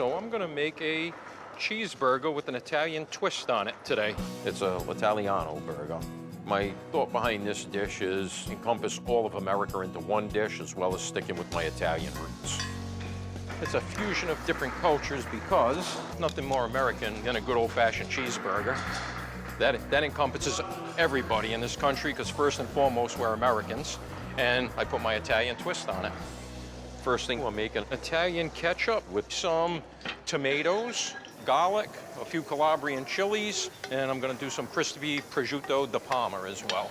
So I'm gonna make a cheeseburger with an Italian twist on it today. It's a L'Italiano burger. My thought behind this dish is encompass all of America into one dish, as well as sticking with my Italian roots. It's a fusion of different cultures because nothing more American than a good old-fashioned cheeseburger. That encompasses everybody in this country, because first and foremost, we're Americans, and I put my Italian twist on it. First thing, we'll make an Italian ketchup with some tomatoes, garlic, a few Calabrian chilies, and I'm gonna do some crispy prosciutto di Parma as well.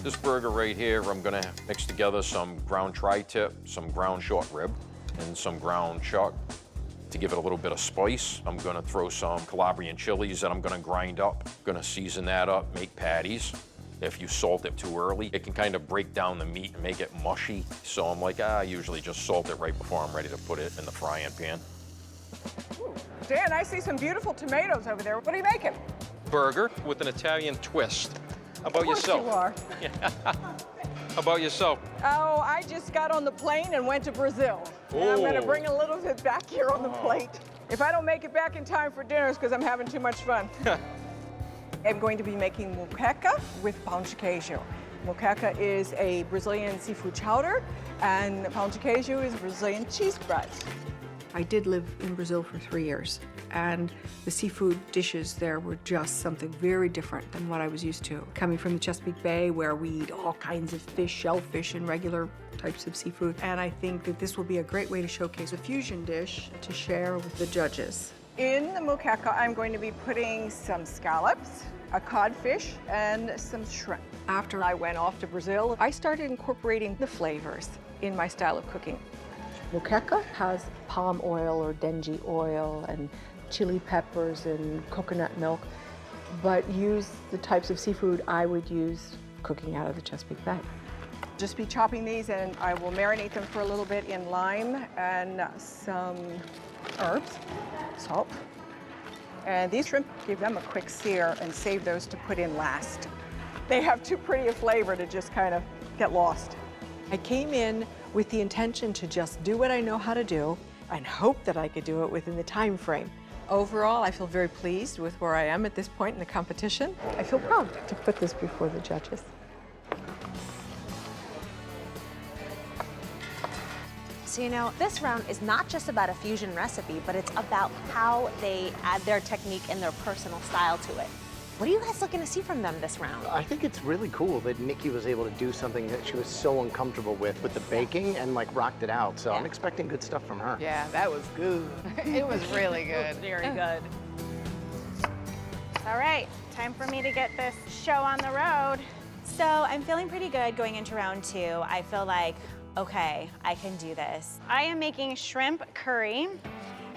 This burger right here, I'm gonna mix together some ground tri-tip, some ground short rib, and some ground chuck. To give it a little bit of spice, I'm gonna throw some Calabrian chilies that I'm gonna grind up. Gonna season that up, make patties. If you salt it too early, it can kind of break down the meat and make it mushy. So I'm like, I usually just salt it right before I'm ready to put it in the frying pan. Dan, I see some beautiful tomatoes over there. What are you making? Burger with an Italian twist. How about yourself? You are. How about yourself? Oh, I just got on the plane and went to Brazil. And I'm gonna bring a little bit back here on the plate. If I don't make it back in time for dinner, it's because I'm having too much fun. I'm going to be making moqueca with pão de queijo. Moqueca is a Brazilian seafood chowder, and pão de queijo is Brazilian cheese bread. I did live in Brazil for 3 years, and the seafood dishes there were just something very different than what I was used to. Coming from the Chesapeake Bay, where we eat all kinds of fish, shellfish, and regular types of seafood. And I think that this will be a great way to showcase a fusion dish to share with the judges. In the moqueca, I'm going to be putting some scallops, a codfish, and some shrimp. After I went off to Brazil, I started incorporating the flavors in my style of cooking. Moqueca has palm oil or denji oil and chili peppers and coconut milk, but use the types of seafood I would use cooking out of the Chesapeake Bay. Just be chopping these, and I will marinate them for a little bit in lime and some herbs, salt. And these shrimp, give them a quick sear and save those to put in last. They have too pretty a flavor to just kind of get lost. I came in with the intention to just do what I know how to do and hope that I could do it within the time frame. Overall, I feel very pleased with where I am at this point in the competition. I feel proud to put this before the judges. So, you know, this round is not just about a fusion recipe, but it's about how they add their technique and their personal style to it. What are you guys looking to see from them this round? I think it's really cool that Nikki was able to do something that she was so uncomfortable with the baking, and like rocked it out. So I'm expecting good stuff from her. Yeah, that was good. It was really good. Very good. All right, time for me to get this show on the road. So I'm feeling pretty good going into round 2. I feel like, okay, I can do this. I am making shrimp curry.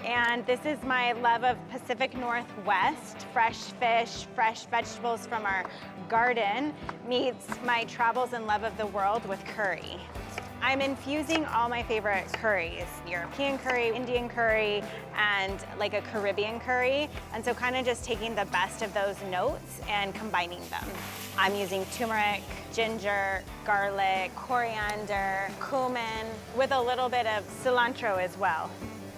And this is my love of Pacific Northwest, fresh fish, fresh vegetables from our garden, meets my travels and love of the world with curry. I'm infusing all my favorite curries, European curry, Indian curry, and like a Caribbean curry. And so kind of just taking the best of those notes and combining them. I'm using turmeric, ginger, garlic, coriander, cumin, with a little bit of cilantro as well.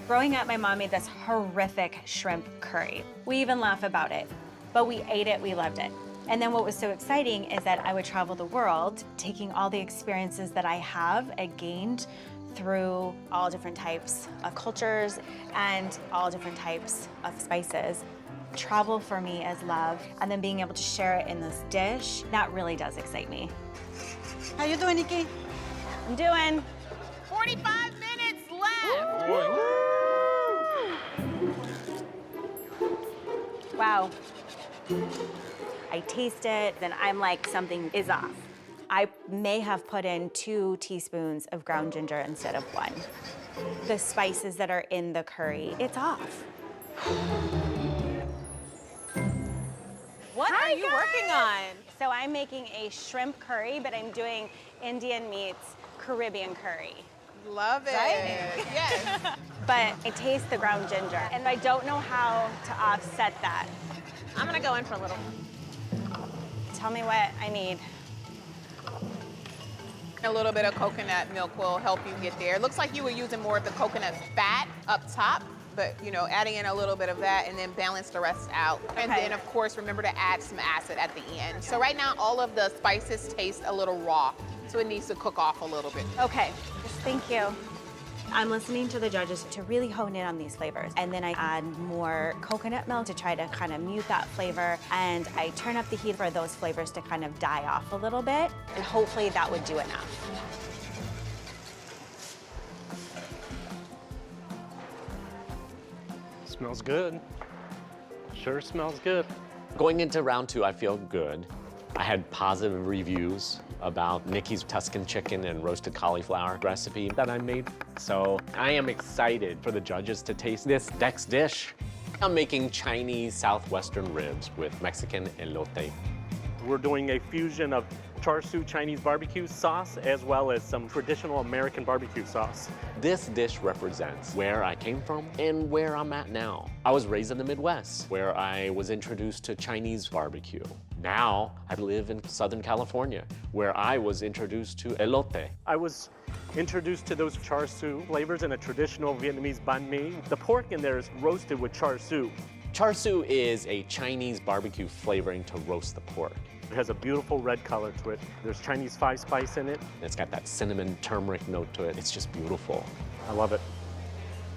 Growing up, my mom made this horrific shrimp curry. We even laugh about it, but we ate it, we loved it. And then what was so exciting is that I would travel the world, taking all the experiences that I have gained through all different types of cultures and all different types of spices. Travel for me is love, and then being able to share it in this dish, that really does excite me. How you doing, Nikki? I'm doing 45 minutes left. Wow. I taste it, and I'm like, something is off. I may have put in 2 teaspoons of ground ginger instead of 1. The spices that are in the curry, it's off. What are you working on? So I'm making a shrimp curry, but I'm doing Indian meets Caribbean curry. Love it. Yes. But I taste the ground ginger, and I don't know how to offset that. I'm gonna go in for a little. Tell me what I need. A little bit of coconut milk will help you get there. It looks like you were using more of the coconut fat up top. but you know, adding in a little bit of that and then balance the rest out. And Okay. then of course, remember to add some acid at the end. So right now, all of the spices taste a little raw, so it needs to cook off a little bit. Okay, thank you. I'm listening to the judges to really hone in on these flavors. And then I add more coconut milk to try to kind of mute that flavor. And I turn up the heat for those flavors to kind of die off a little bit. And hopefully that would do enough. Smells good. Sure smells good. Going into round 2, I feel good. I had positive reviews about Nikki's Tuscan chicken and roasted cauliflower recipe that I made. So I am excited for the judges to taste this next dish. I'm making Chinese southwestern ribs with Mexican elote. We're doing a fusion of char siu Chinese barbecue sauce as well as some traditional American barbecue sauce. This dish represents where I came from and where I'm at now. I was raised in the Midwest, where I was introduced to Chinese barbecue. Now, I live in Southern California, where I was introduced to elote. I was introduced to those char siu flavors in a traditional Vietnamese banh mi. The pork in there is roasted with char siu. Char siu is a Chinese barbecue flavoring to roast the pork. It has a beautiful red color to it. There's Chinese 5-spice in it. It's got that cinnamon turmeric note to it. It's just beautiful. I love it.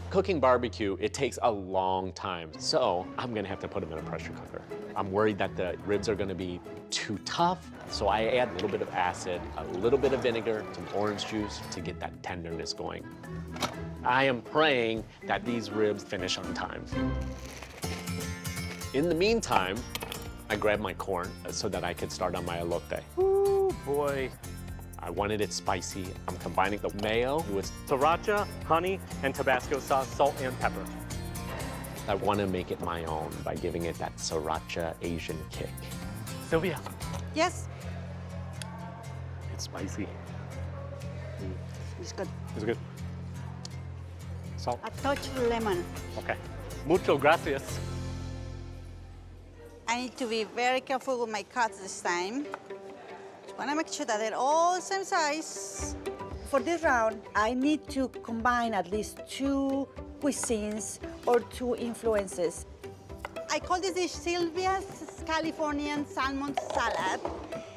Cooking barbecue, it takes a long time, so I'm gonna have to put them in a pressure cooker. I'm worried that the ribs are gonna be too tough, so I add a little bit of acid, a little bit of vinegar, some orange juice to get that tenderness going. I am praying that these ribs finish on time. In the meantime, I grabbed my corn so that I could start on my elote. Ooh, boy. I wanted it spicy. I'm combining the mayo with, Sriracha, honey, and Tabasco sauce, salt and pepper. I want to make it my own by giving it that Sriracha Asian kick. Sylvia, Yes, it's spicy. it's good. Is it good? Salt? A touch of lemon. Okay. Mucho gracias. I need to be very careful with my cuts this time. Want to make sure that they're all same size. For this round, I need to combine at least 2 cuisines or 2 influences. I call this dish Sylvia's Californian Salmon Salad.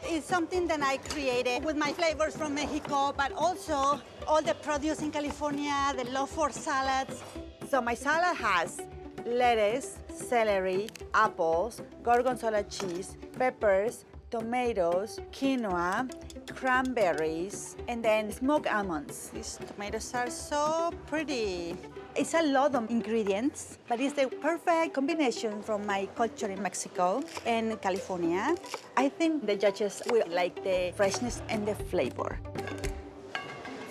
It's something that I created with my flavors from Mexico, but also all the produce in California, the love for salads. So my salad has lettuce, celery, apples, gorgonzola cheese, peppers, tomatoes, quinoa, cranberries, and then smoked almonds. These tomatoes are so pretty. It's a lot of ingredients, but it's the perfect combination from my culture in Mexico and California. I think the judges will like the freshness and the flavor.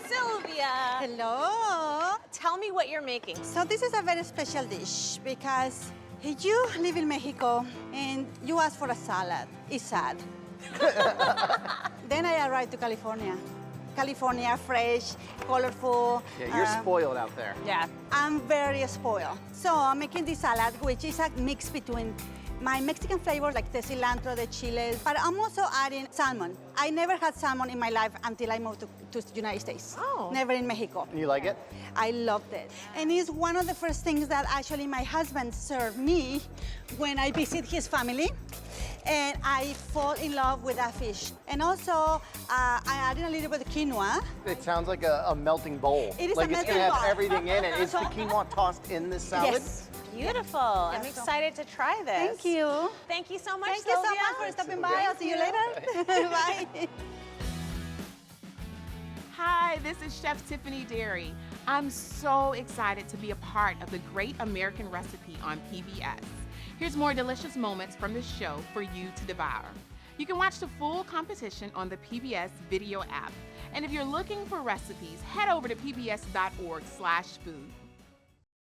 Sylvia, Hello. tell me what you're making. So this is a very special dish because if you live in Mexico and you ask for a salad, it's sad. Then I arrived to California. California, fresh, colorful. Yeah, you're spoiled out there. Yeah. I'm very spoiled. So I'm making this salad, which is a mix between my Mexican flavors, like the cilantro, the chiles, but I'm also adding salmon. I never had salmon in my life until I moved to the United States. Oh. Never in Mexico. You like it? I loved it. And it's one of the first things that actually my husband served me when I visit his family. And I fall in love with that fish. And also, I added a little bit of quinoa. It sounds like a melting bowl. It is like a it's melting gonna bowl. have everything in it. Is the quinoa tossed in this salad? Yes. Beautiful. I'm excited to try this. Thank you. Thank you so much, Thank you so Sylvia. much for stopping by. I'll see you later. Bye. Hi, this is Chef Tiffany Derry. I'm so excited to be a part of the Great American Recipe on PBS. Here's more delicious moments from the show for you to devour. You can watch the full competition on the PBS video app. And if you're looking for recipes, head over to pbs.org/food.